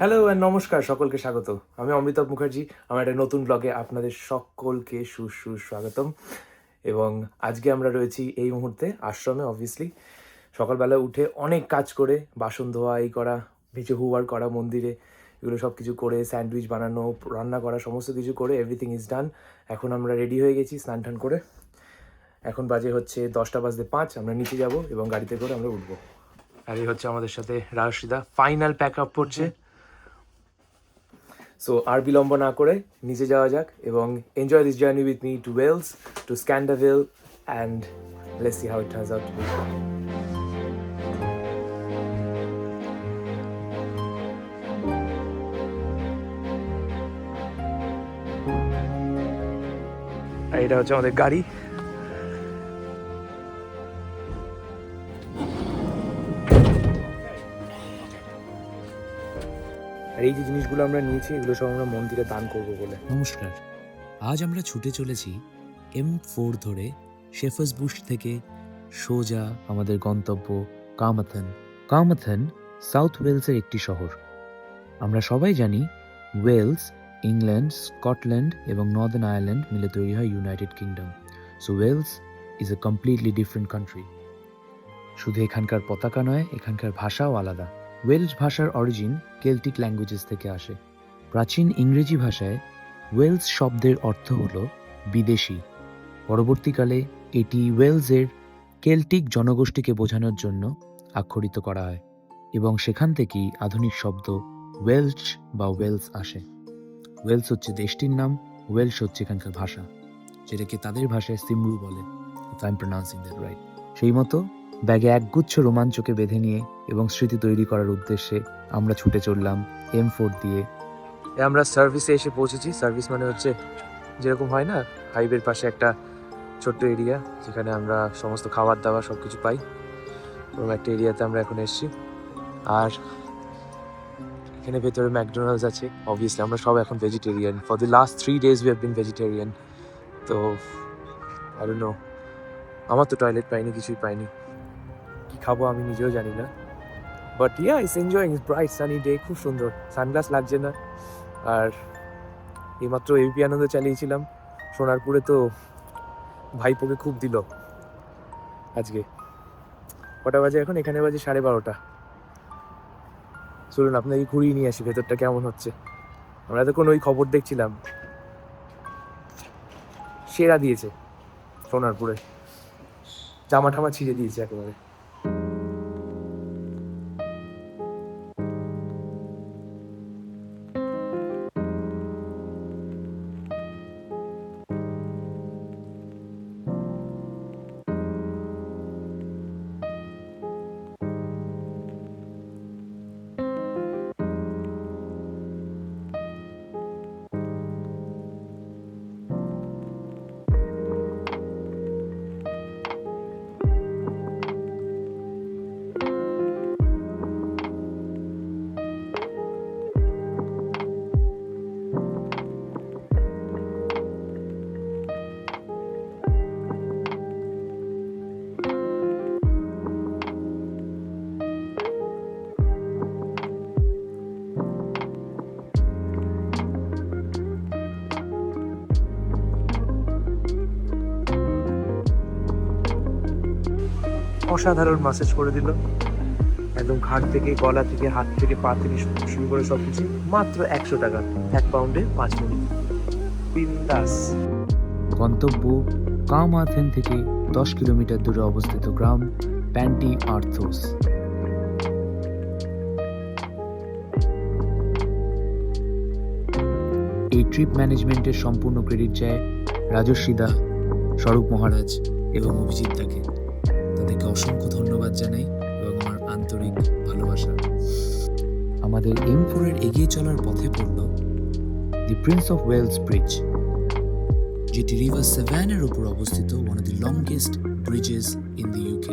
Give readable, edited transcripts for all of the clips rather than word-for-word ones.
Hello and নমস্কার, সকলকে স্বাগত। আমি অমৃতাভ মুখার্জি। আমার একটা নতুন ব্লগে আপনাদের সকলকে সুস্বাগতম। এবং আজকে আমরা রয়েছি এই মুহূর্তে আশ্রমে। অবভিয়াসলি সকালবেলা উঠে অনেক কাজ করে, বাসন ধোয়া, এই করা, নিচে হুবার করা, মন্দিরে এগুলো সব কিছু করে, স্যান্ডউইচ বানানো, রান্না করা, সমস্ত কিছু করে এভরিথিং ইজ ডান। এখন আমরা রেডি হয়ে গেছি স্নান টান করে। এখন বাজে হচ্ছে 10:05। আমরা নিচে যাব এবং গাড়িতে করে আমরা উঠবো। আর এই হচ্ছে আমাদের সাথে রাশিদা, ফাইনাল প্যাক আপ করছে। সো আর বিলম্ব না করে নিচে যাওয়া যাক এবং enjoy this journey with me to Wales, to Scandaville, and let's see how it turns out to be. আর এটা হচ্ছে আমাদের গাড়ি। আর এই যে জিনিসগুলো আমরা নিয়েছি, এগুলো সব আমরা মন্দিরে দান করবো বলে। নমস্কার, আজ আমরা ছুটে চলেছি M4 ধরে শেফার্স বুশ থেকে সোজা আমাদের গন্তব্য কামাথন। কামাথন সাউথ ওয়েলসের একটি শহর। আমরা সবাই জানি ওয়েলস ইংল্যান্ড, স্কটল্যান্ড এবং নর্দার্ন আয়ারল্যান্ড মিলে তৈরি হয় United Kingdom. So Wales is a completely different country. শুধু এখানকার পতাকা নয়, এখানকার ভাষাও আলাদা। ওয়েলস ভাষার অরিজিন কেল্টিক ল্যাঙ্গুয়েজেস থেকে আসে। প্রাচীন ইংরেজি ভাষায় ওয়েলস শব্দের অর্থ হল বিদেশি। পরবর্তীকালে এটি ওয়েলসের কেল্টিক জনগোষ্ঠীকে বোঝানোর জন্য আক্ষরিত করা হয় এবং সেখান থেকেই আধুনিক শব্দ ওয়েলশ বা ওয়েলস আসে। ওয়েলস হচ্ছে দেশটির নাম, ওয়েলশ হচ্ছে এখানকার ভাষা, যেটাকে তাদের ভাষায় সিমরু বলে। I am প্রনাউন্সিং that right. সেই মতো ব্যাগে একগুচ্ছ রোমাঞ্চকে বেঁধে নিয়ে এবং স্মৃতি তৈরি করার উদ্দেশ্যে আমরা ছুটে চললাম M4 দিয়ে। আমরা সার্ভিসে এসে পৌঁছেছি। সার্ভিস মানে হচ্ছে যেরকম হয় না, হাইওয়ের পাশে একটা ছোট্ট এরিয়া যেখানে আমরা সমস্ত খাবার দাবার সব কিছু পাই। এবং একটা এরিয়াতে আমরা এখন এসেছি। আর এখানে ভেতরে ম্যাকডোনাল্ডস আছে। অবভিয়াসলি আমরা সব এখন vegetarian. For the last 3 days we have been vegetarian. তো আই ডোন্ট নো, আমার তো টয়লেট পাইনি, কিছুই পাইনি। কি খাবো আমি নিজেও জানি না। But yeah, it's enjoying. It's bright sunny day, খুব সুন্দর, সানগ্লাস লাগছে না। আর এইমাত্র এবিপি আনন্দ চালিয়েছিলাম সোনারপুরে, তো ভাইপোকে খুব দিল আজকে। কটা বাজে এখন? এখানে বাজে 12:30। চলুন আপনাকে ঘুরিয়ে নিয়ে আসি ভেতরটা কেমন হচ্ছে। আমরা এতক্ষণ ওই খবর দেখছিলাম, সেরা দিয়েছে সোনারপুরে, জামা ঠামা ছিঁড়ে দিয়েছে একেবারে। অসাধারণ মাসাজ করে দিল, একদম ঘাট থেকে, গলা থেকে, হাত থেকে, পা থেকে শুরু করে সব কিছু মাত্র 100 টাকা। 1 পাউন্ডে 5 মিনিট। বিন্দাস। গন্তব্য কামাথন থেকে 10 কিলোমিটার দূরে অবস্থিত গ্রাম প্যান্টি আর্থোস। এই ট্রিপ ম্যানেজমেন্টের সম্পূর্ণ ক্রেডিট যায় রাজস্বীদা, স্বরূপ মহারাজ এবং অভিজিৎ দাকে। তাদেরকে অসংখ্য ধন্যবাদ জানাই এবং আমার আন্তরিক ভালোবাসা। আমাদের M4 এর এগিয়ে চলার পথে পড়ল দি প্রিন্স অফ ওয়েলস ব্রিজ, যেটি রিভার সেভানের উপর অবস্থিত, one of the longest Bridges in the UK।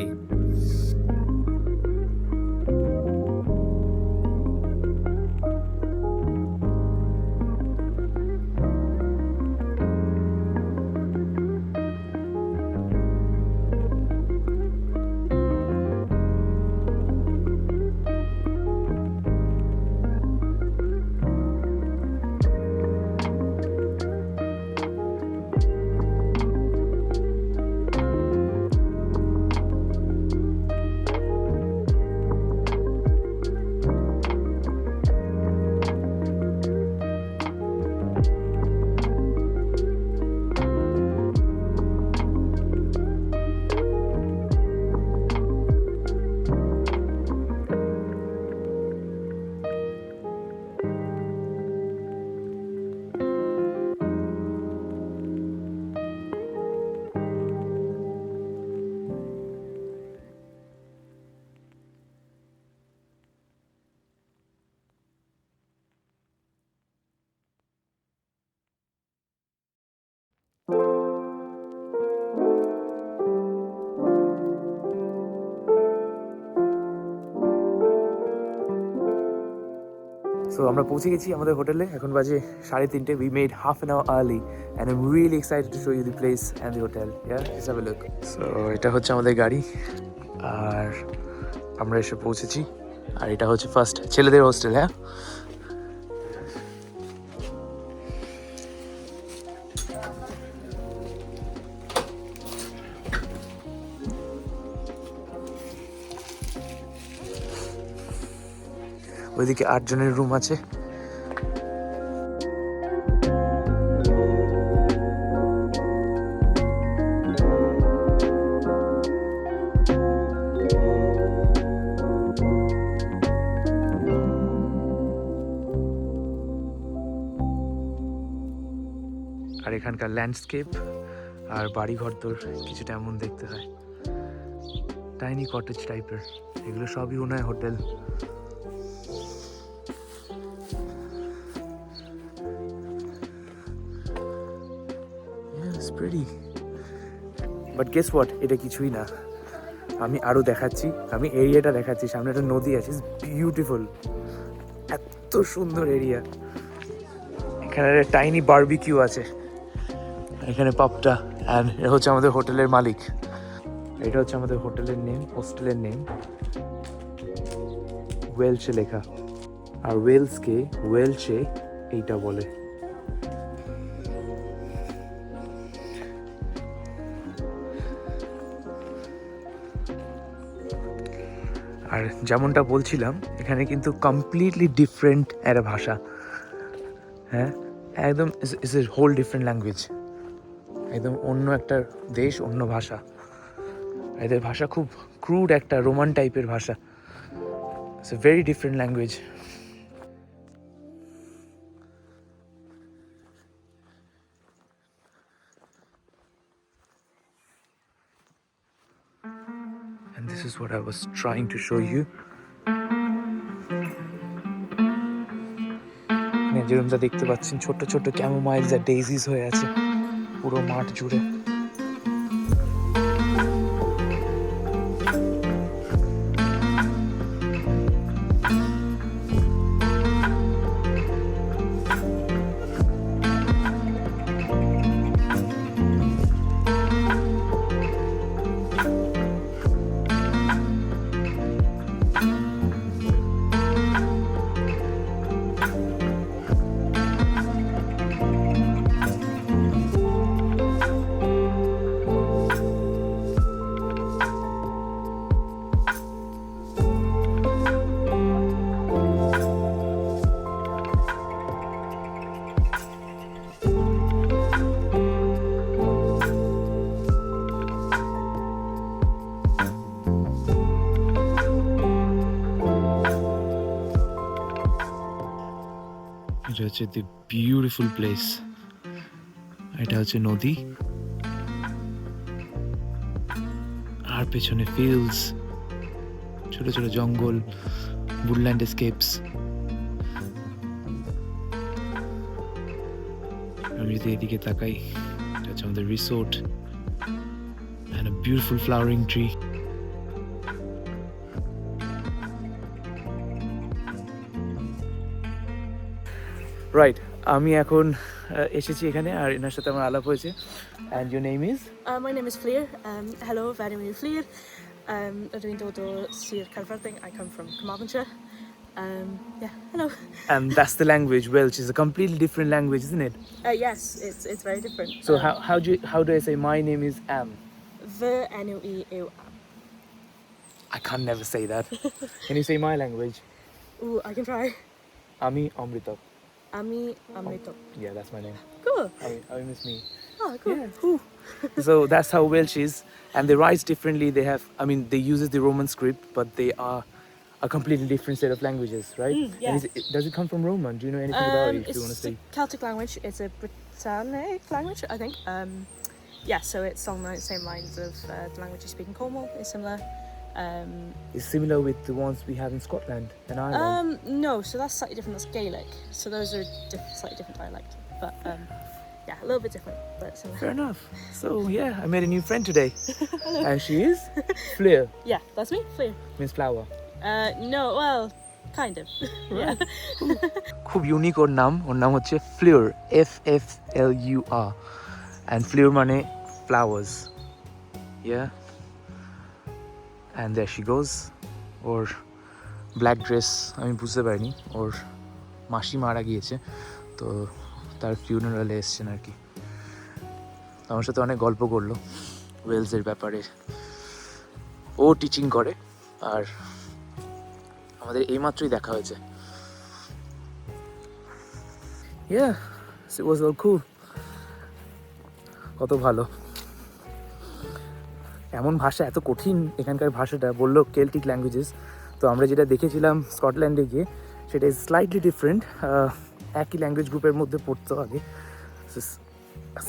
So আমরা পৌঁছে গেছি আমাদের হোটেলে, এখন বাজে 3:30. We made half an hour early and I'm really excited to show you the place and the hotel. Yeah, just have a look. So এটা হচ্ছে আমাদের গাড়ি আর আমরা এসে পৌঁছেছি, আর এটা হচ্ছে ফার্স্ট ছেলেদের হোস্টেল। হ্যাঁ, ওইদিকে 8 জনের রুম আছে। আর এখানকার ল্যান্ডস্কেপ আর বাড়িঘর তোর কিছুটা এমন দেখতে হয়, টাইনি কটেজ টাইপের। এগুলো সবই মনে হয় hotel. It's pretty. But guess what? এটা কিছুই না, আমি আরো দেখাচ্ছি, আমি এরিয়াটা দেখাচ্ছি। সামনে একটা নদী আছে, বিউটিফুল, এত সুন্দর এরিয়া। এখানে একটা টাইনি বারবিকিউ আছে, এখানে পাপটা। অ্যান্ড এটা হচ্ছে আমাদের হোটেলের মালিক। এটা হচ্ছে আমাদের হোটেলের নেম, হোস্টেলের নেম ওয়েলসে লেখা, আর ওয়েলসকে ওয়েলসে এইটা বলে। আর যেমনটা বলছিলাম, এখানে কিন্তু কমপ্লিটলি ডিফারেন্ট একটা ভাষা। হ্যাঁ, একদম it's a whole different language, একদম অন্য একটা দেশ, অন্য ভাষা। এদের ভাষা খুব ক্রুড, একটা রোমান টাইপের ভাষা। It's a very different language. And this is what I was trying to show you. যেরকমটা দেখতে পাচ্ছেন, ছোট ছোট ক্যামোমাইলস আর ডেইজিস হয়ে আছে পুরো মাঠ জুড়ে। এটা হচ্ছে দি বিউটিফুল প্লেস। এটা হচ্ছে নদী, আর পেছনে ফিল্ডস, ছোট ছোট জঙ্গল, woodland escapes। আমি যদি এদিকে তাকাই, এটা হচ্ছে আমাদের resort and a beautiful flowering tree. Right, আমি এখন এসেছি এখানে, আর এনার সাথে আমার আলাপ হয়েছে। And your name is? My name is Fleer. Hello, very name is Fleer. Dwi'n dod o Sir Caerfyrddin. I come from Carmarthenshire. Yeah, hello. And that's the language, Welsh is a completely different language, isn't it? Yes, it's very different. So how do I say my name is Am? Fy enw I yw Am. I can't never say that. Can you say my language? Ooh, I can try. Ami Amrita. Ami Amrito. Yeah, that's my name. Cool. Ami miss me. Oh, cool. Yeah. So that's how Welsh is, and they write differently. They use the Roman script, but they are a completely different set of languages, right? Yeah. And does it come from Roman? Do you know anything about it? If you want to It's say. a Celtic language. It's a Britannic language, I think. Yeah, so it's on the same lines of the language you speak in Cornwall. It's similar. It's similar with the ones we have in Scotland and Ireland. No, so that's slightly different. That's Gaelic. So those are slightly different dialect, but yeah, a little bit different, but similar. Fair enough. So yeah, I made a new friend today, and she is Fleer. Yeah, that's me, Fleer. Means flower. No, well, Kind of. Yeah. খুব unique ওর নাম হচ্ছে Fflur, FFLUR, and Fflur মানে flowers. Yeah, and there she goes. ওর black dress আমি বুঝতে পারিনি, ওর মাসি মারা গিয়েছে তো তার ফিউনারালে এসছেন আর কি। আমার সাথে অনেক গল্প করলো ওয়েলসের ব্যাপারে। ও টিচিং করে আর আমাদের এইমাত্রই দেখা হয়েছে। Yeah, it was all cool. কত ভালো, এমন ভাষা এত কঠিন এখানকার ভাষাটা। বললো কেল্টিক ল্যাঙ্গুয়েজেস, তো আমরা যেটা দেখেছিলাম স্কটল্যান্ডে গিয়ে সেটা ইজ স্লাইটলি ডিফারেন্ট। একই ল্যাঙ্গুয়েজ গ্রুপের মধ্যে পড়তো আগে,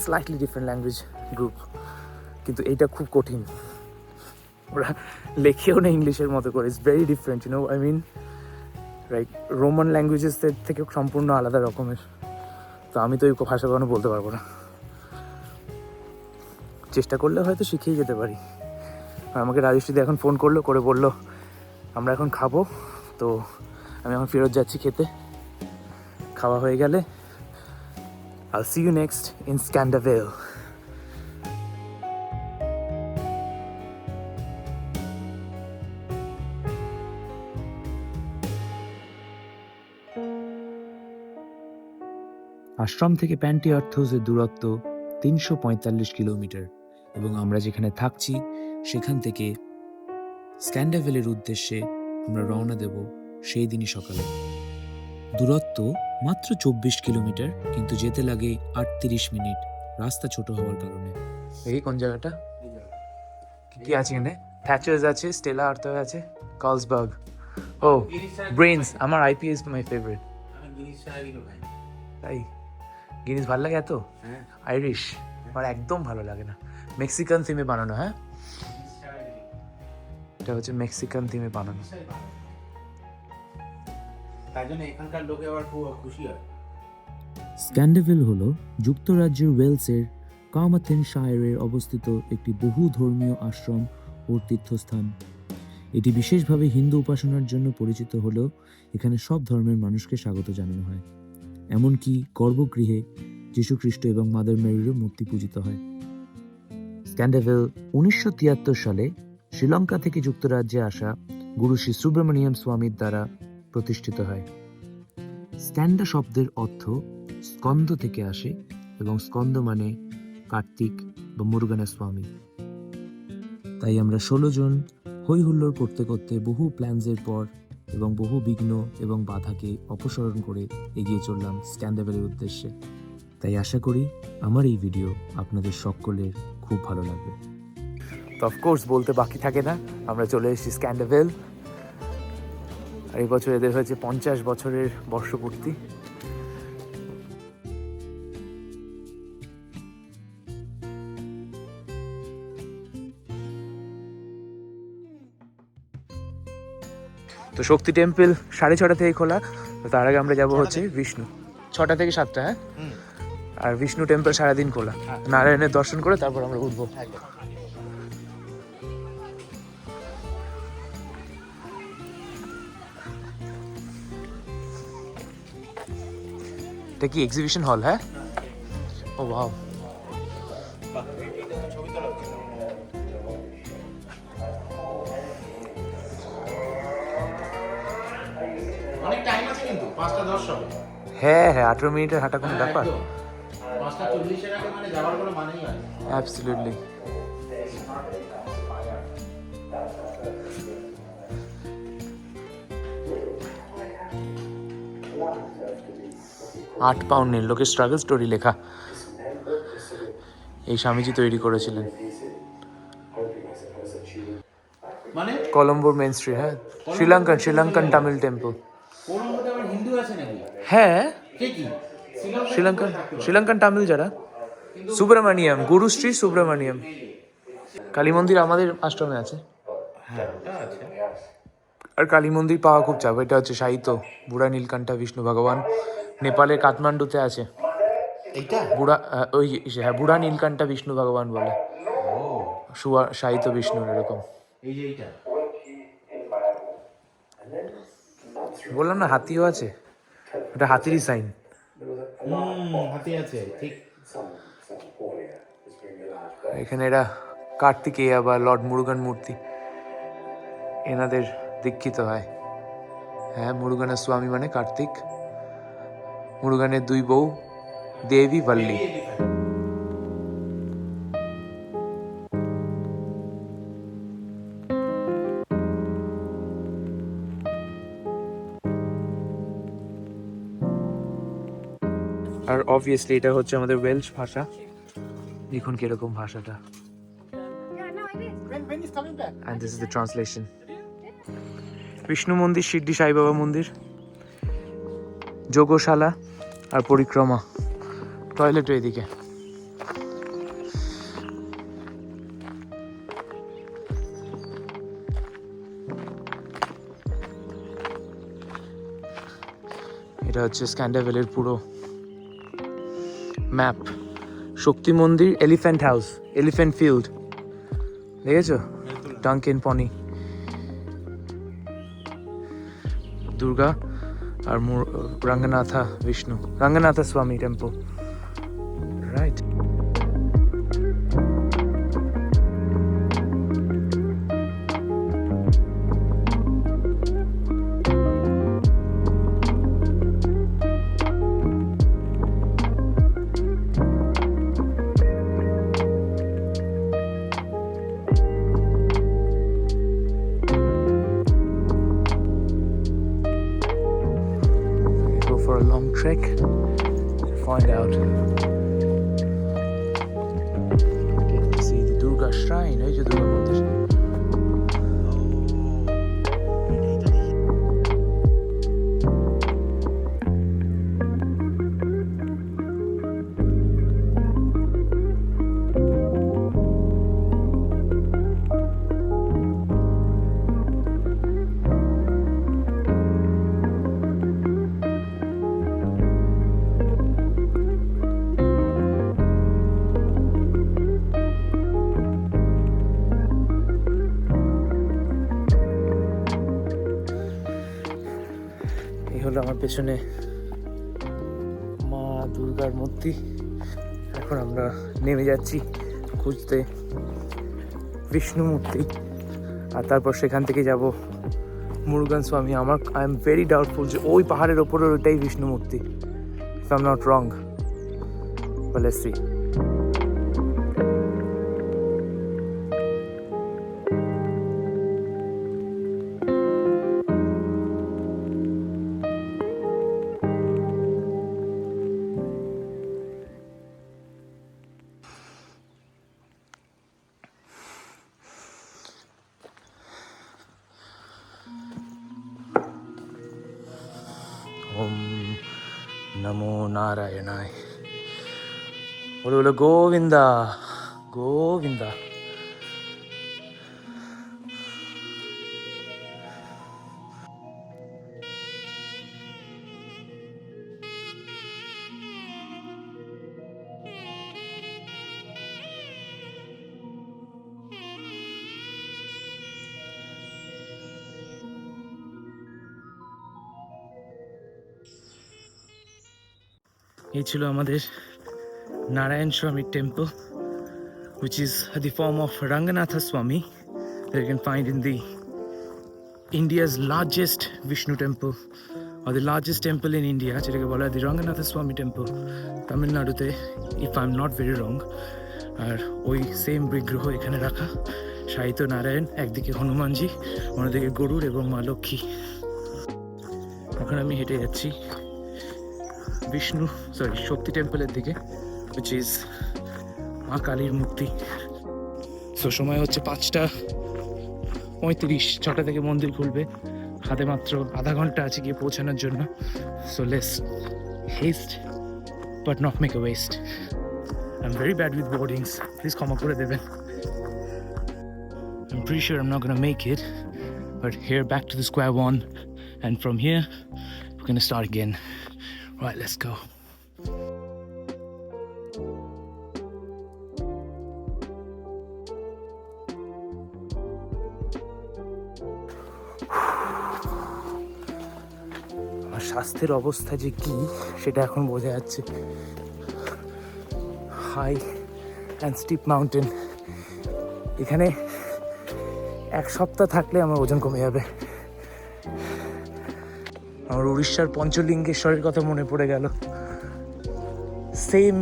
স্লাইটলি ডিফারেন্ট ল্যাঙ্গুয়েজ গ্রুপ, কিন্তু এইটা খুব কঠিন। ওরা লেখেও না ইংলিশের মতো করে, it's very different, you know I mean, like Roman ল্যাঙ্গুয়েজেসের থেকে সম্পূর্ণ আলাদা রকমের। তো আমি তো এই ভাষা কখনো বলতে পারবো না, চেষ্টা করলে হয়তো শিখেই যেতে পারি। আর আমাকে রাজেশদি এখন ফোন করে বললো আমরা এখন খাবো, তো আমি এখন ফেরত যাচ্ছি খেতে। খাওয়া হয়ে গেলে I'll see you next in Scandervale. আশ্রম থেকে প্যান্টিয়ার্থোসের দূরত্ব 345 কিলোমিটার এবং আমরা যেখানে থাকছি সেখান থেকে স্ক্যান্ডাভেলের উদ্দেশ্যে আমরা রওনা দেব সেই দিনই সকালে। দূরত্ব মাত্র 24 কিলোমিটার, কিন্তু যেতে লাগে 38 মিনিট, রাস্তা ছোট হওয়ার কারণে। এই কোন জায়গাটা? কি আছে এখানে? থ্যাচার্স আছে, স্টেলা আর্থওয়ে আছে, কার্লসবার্গ। ও ব্রেনস, আমার আইপিএস মাই ফেভারিট। তাই গিনিস ভালো লাগে এত? আইরিশ আমার একদম ভালো লাগে না। মেক্সিকান থিমে বানানো, হ্যাঁ এটা হচ্ছে মেক্সিকান থিমে বানানো, তাই জন্য এখানকার লোকে আবার খুব খুশি হয়। স্ক্যান্ডাভেল হলো যুক্তরাজ্যের ওয়েলসের কার্মারথনশায়ারে অবস্থিত একটি বহু ধর্মীয় আশ্রম ও তীর্থস্থান। এটি বিশেষভাবে হিন্দু উপাসনার জন্য পরিচিত হলেও এখানে সব ধর্মের মানুষকে স্বাগত জানানো হয়। এমনকি গর্ভগৃহে যীশুখ্রিস্ট এবং মাদার মেরিরও মূর্তি পূজিত হয়। স্ক্যান্ডাভেল 1973 সালে শ্রীলঙ্কা থেকে যুক্তরাজ্যে আসা গুরু শ্রী সুব্রমণিয়াম স্বামীর দ্বারা প্রতিষ্ঠিত হয়। স্ক্যান্ডা শব্দের অর্থ স্কন্দ থেকে আসে এবং স্কন্দ মানে কার্তিক বা মুরুগানা স্বামী। তাই আমরা 16 জন হই হুল্লোড় করতে করতে বহু প্ল্যানসের পর এবং বহু বিঘ্ন এবং বাধাকে অপসারণ করে এগিয়ে চললাম স্ক্যান্ডাভেলের উদ্দেশ্যে। তাই আশা করি আমার এই ভিডিও আপনাদের সকলের খুব ভালো লাগবে। তো অফকোর্স বলতে বাকি থাকে না, আমরা চলে এসেছি স্ক্যান্ডাভেল। আর এই বছর এদের হয়েছে 50 বছরের বর্ষপূর্তি। তো শক্তি টেম্পল 6:30 থেকে খোলা, তো তার আগে আমরা যাবো হচ্ছে বিষ্ণু। 6টা থেকে 7টা, হ্যাঁ। আর বিষ্ণু টেম্পল সারাদিন খোলা, নারায়ণের দর্শন করে তারপর আমরা উঠবো। এটা কি এক্সিবিশন হল? হ্যাঁ, ও ওয়াও। অনেক টাইম আছে কিন্তু 5:10 হবে। হ্যাঁ হ্যাঁ, 18 মিনিটের হাঁটা কোনো ব্যাপার? 5:40 আগে মানে যাওয়ার কোনো মানেই হয় না। অ্যাবসলিউটলি। £8 নেই, লোকের স্ট্রাগল স্টোরি লেখা। এই স্বামীজি তৈরি করেছিলেন মানে কলম্বোর মেন স্ট্রিট। হ্যাঁ, শ্রীলঙ্কান তামিল টেম্পল। কোন মধ্যে আবার হিন্দু আছে নাকি? হ্যাঁ, কে কি? শ্রীলঙ্কান তামিল যারা। সুব্রমণিয়াম, গুরু শ্রী সুব্রমণিয়াম। কালী মন্দির আমাদের আশ্রমে আছে। হ্যাঁ, ওটা আছে। আর কালী মন্দির পাওয়া খুব চাপ। এটা হচ্ছে সাহিত্য বুড়া নীলকণ্ঠা বিষ্ণু ভগবান, নেপালের কাঠমান্ডুতে আছে। এইটা বুড়া ওই হ্যাঁ, বুড়া নীলকণ্ঠা বিষ্ণু ভগবান বলে, ও সাহিত্য বিষ্ণুর এরকম। এই যে এইটা বললাম না হাতিও আছে, ওটা হাতিরই সাইন। হাতি আছে ঠিক। এখানে এরা কার্তিকেয়া বা লর্ড মুরুগান মূর্তি এনাদের দীক্ষিত হয়। হ্যাঁ, মুরুগানের স্বামী মানে কার্তিক, মুরুগানের দুই বউ দেবী বল্লী। আর অবভিয়াসলি এটা হচ্ছে আমাদের ওয়েলশ ভাষা। দেখুন কিরকম ভাষাটা। When is coming back? And this is the translation. Vishnu মন্দির, শিরডি সাই বাবা মন্দির, যোগশালা আর পরিক্রমা, টয়লেটও এদিকে। এটা হচ্ছে স্ক্যান্ডাভেলের পুরো ম্যাপ। শক্তি মন্দির, এলিফ্যান্ট হাউস, এলিফ্যান্ট ফিল্ড, দেখেছো? ডাঙ্কেন পনি, দুর্গা আর রঙ্গনাথা বিষ্ণু, রঙ্গনাথা স্বামী temple, right. Go for a long trek to find out. Get to see the Durga shrine, এই যে দুর্গা মন্দির। এই হলো আমার পেছনে মা দুর্গার মূর্তি। এখন আমরা নেমে যাচ্ছি খুঁজতে বিষ্ণু মূর্তি, আর তারপর সেখান থেকে যাব মুরুগান স্বামী। আই এম ভেরি ডাউটফুল যে ওই পাহাড়ের ওপরে ওইটাই বিষ্ণু মূর্তি, if I am not wrong, but let's see. ওম নমো নারায়ণায়। বলে বলে গোবিন্দা গোবিন্দা। এই ছিল আমাদের নারায়ণ স্বামী temple, which is the form of Ranganatha Swami that you can find in the India's largest Vishnu temple, or the largest temple in India, যেটাকে বলা হয় the Ranganatha Swami temple, তামিলনাড়ুতে, if I'm not very wrong। আর ওই same বিগ্রহ এখানে রাখা, শায়িত নারায়ণ, একদিকে হনুমানজি, অন্যদিকে গরুড় এবং মা লক্ষ্মী। এখন আমি হেঁটে যাচ্ছি শক্তি টেম্পলের দিকে, which is মা কালীর মূর্তি। সো সময় হচ্ছে 5:35, 6টা থেকে মন্দির খুলবে, হাতে মাত্র আধা ঘন্টা আছে গিয়ে পৌঁছানোর জন্য। So let's haste but not make a waste. I am very bad with boardings, please ক্ষমা করে দেবেন। I'm pretty sure I'm not gonna make it, but here back to the square one, and from here we're gonna start again. Right, let's go. স্বাস্থ্যের অবস্থা যে কি সেটা এখন বোঝা যাচ্ছে। হাই অ্যান্ড স্টিপ মাউন্টেন, এখানে এক সপ্তাহ থাকলে আমার ওজন কমে যাবে। আমার উড়িষ্যার পঞ্চলিঙ্গেশ্বরের কথা মনে পড়ে গেল। সেম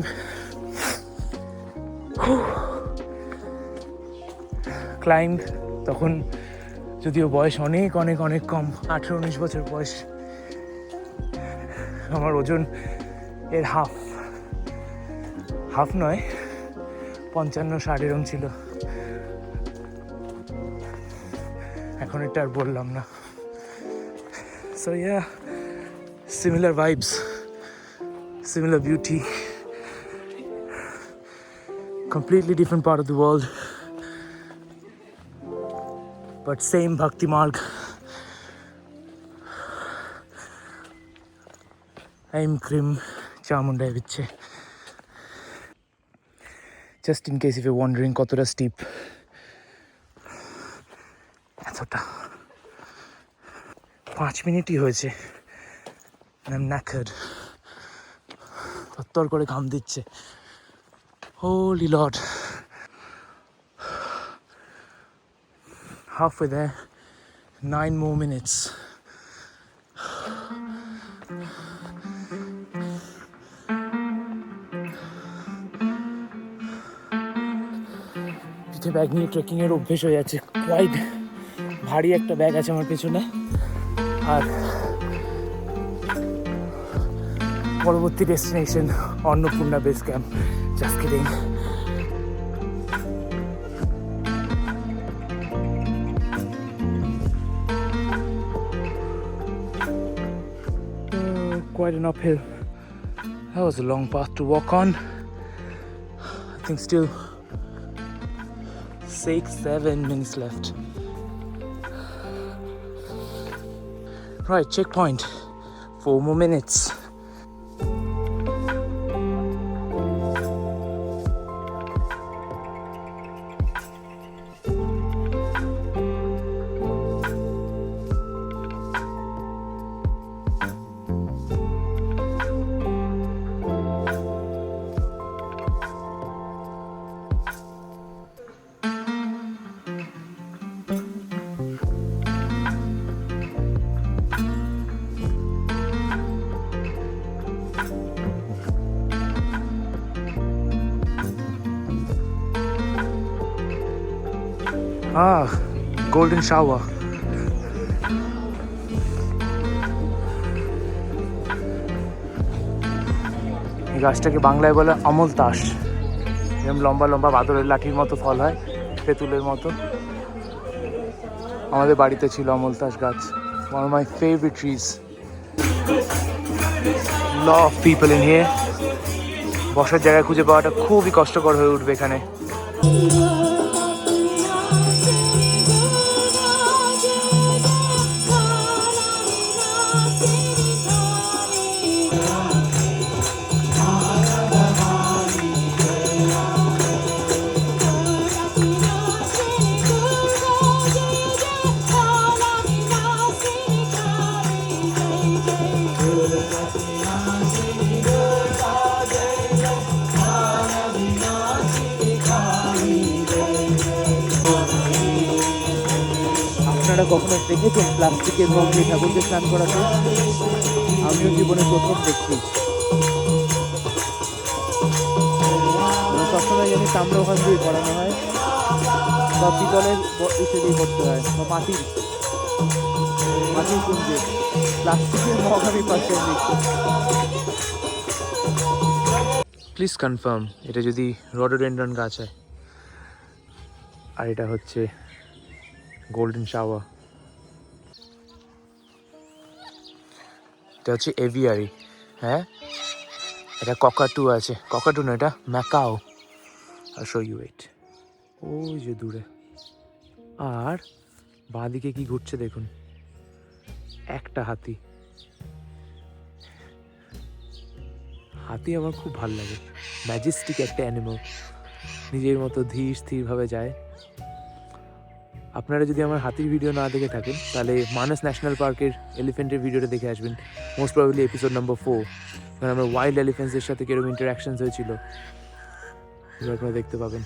ক্লাইম্ব, তখন যদিও বয়স অনেক অনেক অনেক কম, 18-19 বছর বয়স। আমার ওজন এর হাফ নয়, 55-60 এরম ছিল। এখন এটা আর বললাম না। So yeah, similar vibes, similar beauty, completely different part of the world, but same bhakti marg. Aim Krim Chamundai Viche. Just in case if you're wondering, kotota steep. এতটা 5 মিনিটই হয়েছে, I'm knackered. তত্তর করে ঘাম দিচ্ছে। Holy Lord. Halfway there, 9 more minutes. পিঠে bag নিয়ে trekking এর অভ্যেস হয়ে যাচ্ছে। কোয়াইট ভারী একটা ব্যাগ আছে আমার পেছনে। আর পরবর্তী destination Annapurna base camp. Just kidding. Quite an uphill. That was a long path to walk on. I think still 6-7 minutes left. Right, checkpoint. 4 more minutes. Golden shower. এই গাছটাকে বাংলায় বলে অমল তাস। এরকম লম্বা লম্বা বাদরের লাঠির মতো ফল হয়, তেঁতুলের মতো। আমাদের বাড়িতে ছিল অমল তাস গাছ। One of my favorite trees. Lot of people in here. বসার জায়গা খুঁজে পাওয়াটা খুবই কষ্টকর হয়ে উঠবে এখানে। আপনারা কখনো দেখেছেন প্লাস্টিকের মগ দিয়ে ঠাকুরকে স্নান করাতে? আমিও জীবনে প্রথম দেখছি। সবসময় জানি তাম্র ওখান দিয়ে করানো হয়, বা পিতলের এসে দিয়ে করতে হয়, বা মাটির কুঞ্জে। প্লাস্টিকের মগ আমি পাশে দেখছি। প্লিজ কনফার্ম এটা যদি রডোডেন্ড্রন গাছ হয়, আর এটা হচ্ছে গোল্ডেন শাওয়ার। এটা হচ্ছে এভিয়ারি। হ্যাঁ, এটা ককাটু আছে। ককাটু না, এটা ম্যাকাও। আর শো ইউ ইট, ওই যে দূরে। আর বাঁদিকে কি ঘুরছে দেখুন, একটা হাতি। হাতি আমার খুব ভালো লাগে, ম্যাজেস্টিক একটা অ্যানিমাল, নিজের মতো ধীর স্থিরভাবে যায়। আপনারা যদি আমার হাতির ভিডিও না দেখে থাকেন তাহলে মানস ন্যাশনাল পার্কের এলিফেন্টের ভিডিওটা দেখে আসবেন, মোস্ট প্রবাবলি এপিসোড নম্বর 4, কারণ আমরা ওয়াইল্ড এলিফেন্টসের সাথে কীরকম ইন্টারাকশনস হয়েছিল এগুলো আপনারা দেখতে পাবেন।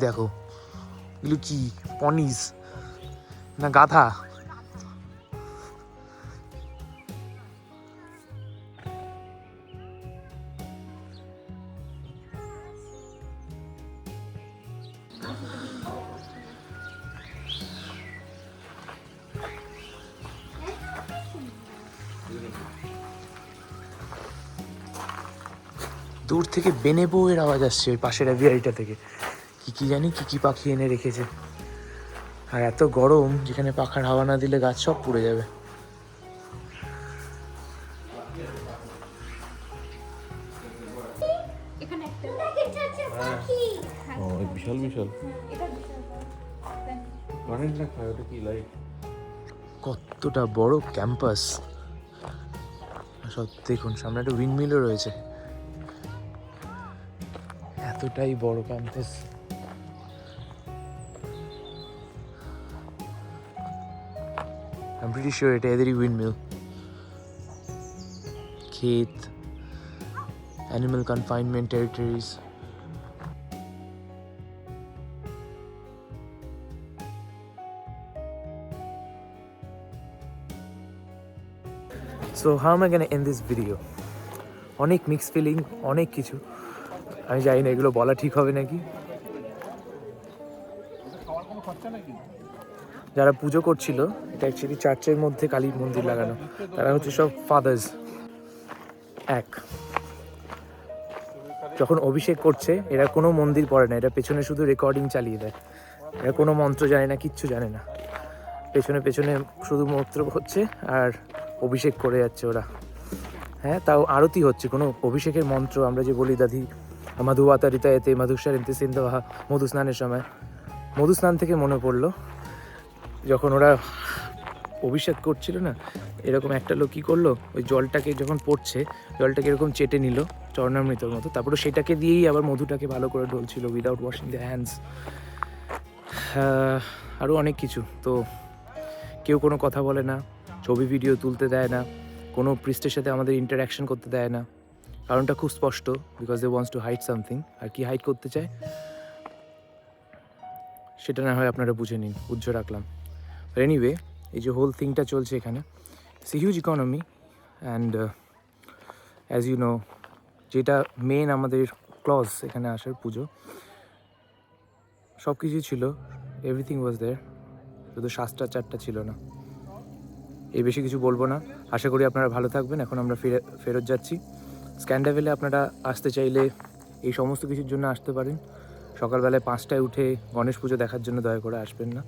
দেখো এগুলো কি পনিস না গাধা? দূর থেকে বেনেবো এর আওয়াজ আসছে ওই পাশের অ্যাভিয়ারিটা থেকে। কি জানি কি পাখি এনে রেখেছে। আর এত গরম, যেখানে পাখার হাওয়া না দিলে গাছ সব পুড়ে যাবে। বিশাল বিশাল অনেক না খায় ওটা কি লাইট। কতটা বড় ক্যাম্পাস, সব দেখুন সামনে একটা উইন্ডমিলও রয়েছে। এতটাই বড় ক্যাম্পাস। I'm pretty sure এটা এদেরই উইন্ডমিল। ক্ষেত, animal confinement territories. So how am I gonna end this video? অনেক মিক্স ফিলিং, অনেক কিছু। আমি জানি না এগুলো বলা ঠিক হবে নাকি। যারা পুজো করছিল, এটা অ্যাকচুয়ালি চার্চের মধ্যে কালী মন্দির লাগানো, তারা হচ্ছে সব ফাদার্স। এক যখন অভিষেক করছে এরা কোনো মন্দির পড়ে না, এরা পেছনে শুধু রেকর্ডিং চালিয়ে দেয়। এরা কোনো মন্ত্র জানে না, কিচ্ছু জানে না। পেছনে পেছনে শুধু মন্ত্র হচ্ছে আর অভিষেক করে যাচ্ছে ওরা। হ্যাঁ, তাও আরতি হচ্ছে, কোনো অভিষেকের মন্ত্র আমরা যে বলি দাদি মধুবাতারিতা এতে মধুসারিতে সিন্ধবাহা মধু স্নানের সময়। মধু স্নান থেকে মনে পড়লো, যখন ওরা অভিষেক করছিল না, এরকম একটা লোক কী করলো, ওই জলটাকে যখন পড়ছে জলটাকে এরকম চেটে নিল চরণামৃতর মতো, তারপরে সেটাকে দিয়েই আবার মধুটাকে ভালো করে ঢলছিল উইদাউট ওয়াশিং দ্য হ্যান্ডস। আরও অনেক কিছু। তো কেউ কোনো কথা বলে না, ছবি ভিডিও তুলতে দেয় না, কোনো পৃষ্ঠের সাথে আমাদের ইন্টারাকশন করতে দেয় না। কারণটা খুব স্পষ্ট, because they wants to hide something. আর কি হাইড করতে চায় সেটা না হয় আপনারা বুঝে নিন, বুঝে রাখলাম। এনিওয়ে, এই যে হোল থিংটা চলছে এখানে, it's a huge economy. And as you know, যেটা মেন আমাদের ক্লজ এখানে আসার, পুজো সব কিছুই ছিল, এভরিথিং ওয়াজ দেয়ার, শুধু শাস্ত্রাচারটা ছিল না। এই বেশি কিছু বলবো না। আশা করি আপনারা ভালো থাকবেন। এখন আমরা ফেরত যাচ্ছি। স্ক্যান্ডাভেলে আপনারা আসতে চাইলে এই সমস্ত কিছুর জন্য আসতে পারেন। সকালবেলায় 5টায় উঠে গণেশ পুজো দেখার জন্য দয়া করে আসবেন না।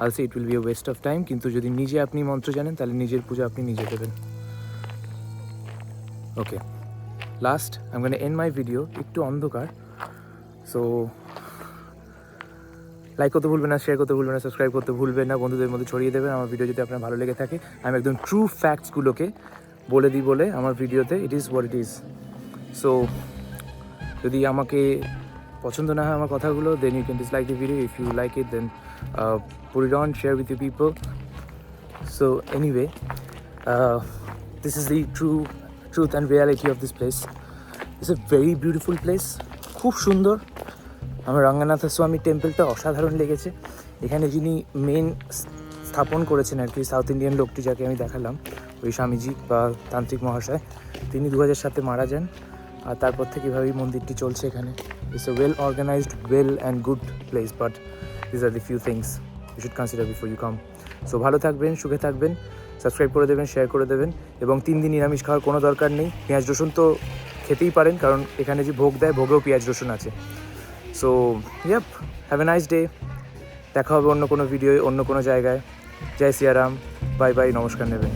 Also it will B A West of time. কিন্তু যদি নিজে আপনি মন্ত্র জানেন তাহলে নিজের পুজো আপনি নিজে দেবেন। Okay, last I am gonna end my video. একটু অন্ধকার, সো লাইক করতে ভুলবেন না, শেয়ার করতে ভুলবেন না, সাবস্ক্রাইব করতে ভুলবেন না, বন্ধুদের মধ্যে ছড়িয়ে দেবেন আমার ভিডিও যদি আপনার ভালো লেগে থাকে। আমি একদম ট্রু ফ্যাক্টসগুলোকে বলে দিই বলে আমার ভিডিওতে, it is what it is. So যদি আমাকে পছন্দ না হয় আমার কথাগুলো, then you can dislike the video. If you like it then put it on, share with your people. So anyway, this is the truth and reality of this place. It's a very beautiful place, খুব সুন্দর। আমার রঙ্গনাথ স্বামী টেম্পলটা অসাধারণ লেগেছে। এখানে যিনি main স্থাপন করেছেন আর কি, সাউথ ইন্ডিয়ান লোকটি যাকে আমি দেখালাম, ওই স্বামীজি বা তান্ত্রিক মহাশয়, তিনি 2007 মারা যান। আর তারপর থেকে এভাবেই মন্দিরটি চলছে এখানে। It's a well organised, well and good place, but this are the few things you should consider before you come. So ভালো থাকবেন, সুখে থাকবেন, সাবস্ক্রাইব করে দেবেন, শেয়ার করে দেবেন। এবং 3 দিন নিরামিষ খাওয়ার কোনো দরকার নেই। পেঁয়াজ রসুন তো খেতেই পারেন, কারণ এখানে যে ভোগ দেয়, ভোগেও পেঁয়াজ রসুন আছে। So yup, have a nice day. দেখা হবে অন্য কোনো ভিডিওয়, অন্য কোনো জায়গায়। জয় সিয়ারাম, বাই বাই, নমস্কার নেবেন।